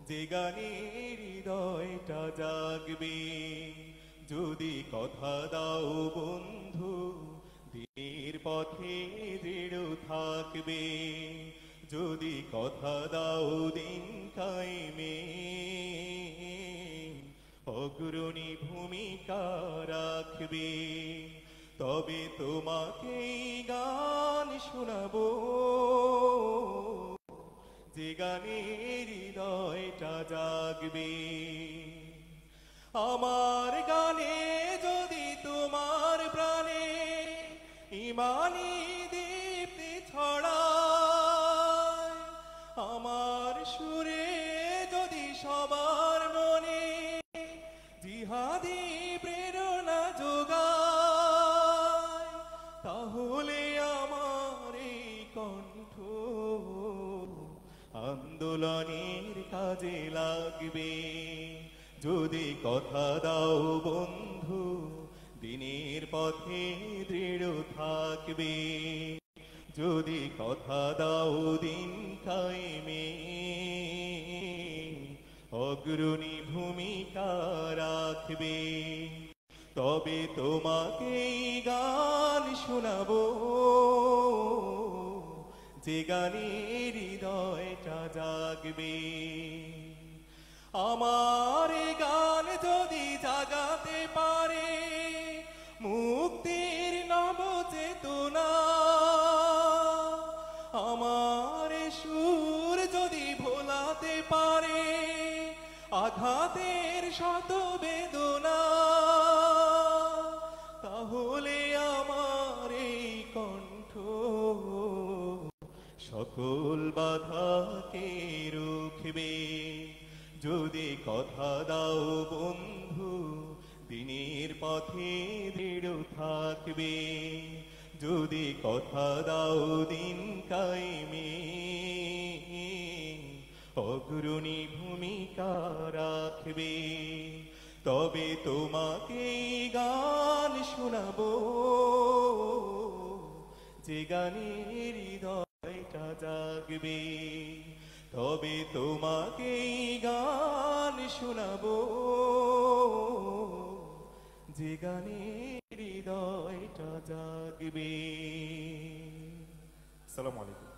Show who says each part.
Speaker 1: যে গানে হৃদয়টা জাগবে। যদি কথা দাও বন্ধু দিনের পথে দৃঢ় থাকবে, যদি কথা দাও দিন কায়েমে অগ্রণী ভূমিকা রাখবে, তবে তোমাকেই গান শোনাবো যে গানে হৃদয়টা জাগবে। আমার গানে যদি তোমার প্রাণে ইমানি দীপ্তি ছড়ায়, আমার সুরে যদি সবার মনে জিহাদি প্রেরণা যোগায়, তাহলে আমার এই কণ্ঠ আন্দোলনের কাজে লাগবে। যদি কথা দাও বন্ধু দিনের পথে দৃঢ় থাকবে, যদি কথা দাও দিন কায়েমে অগ্রণী ভূমিকা রাখবে, তবে তোমাকেই গান শোনাবো যে গানে হৃদয়টা জাগবে। আমার গান যদি জাগাতে পারে মুক্তির নব চেতনা, আমার সুর যদি ভোলাতে পারে আঘাতের শত বেদনা, তাহলে আমার এই কণ্ঠ সকল বাধাকে রুখবে। যদি কথা দাও বন্ধু দিনের পথে দৃঢ় থাকবে, যদি কথা দাও দিন কায়েমে অগ্রণী ভূমিকা রাখবে, তবে তোমাকেই গান শোনাবো যে গানে হৃদয়টা জাগবে, তবে তোমাকেই গান শোনাবো যে গানে হৃদয়টা জাগবে। আসসালামু আলাইকুম।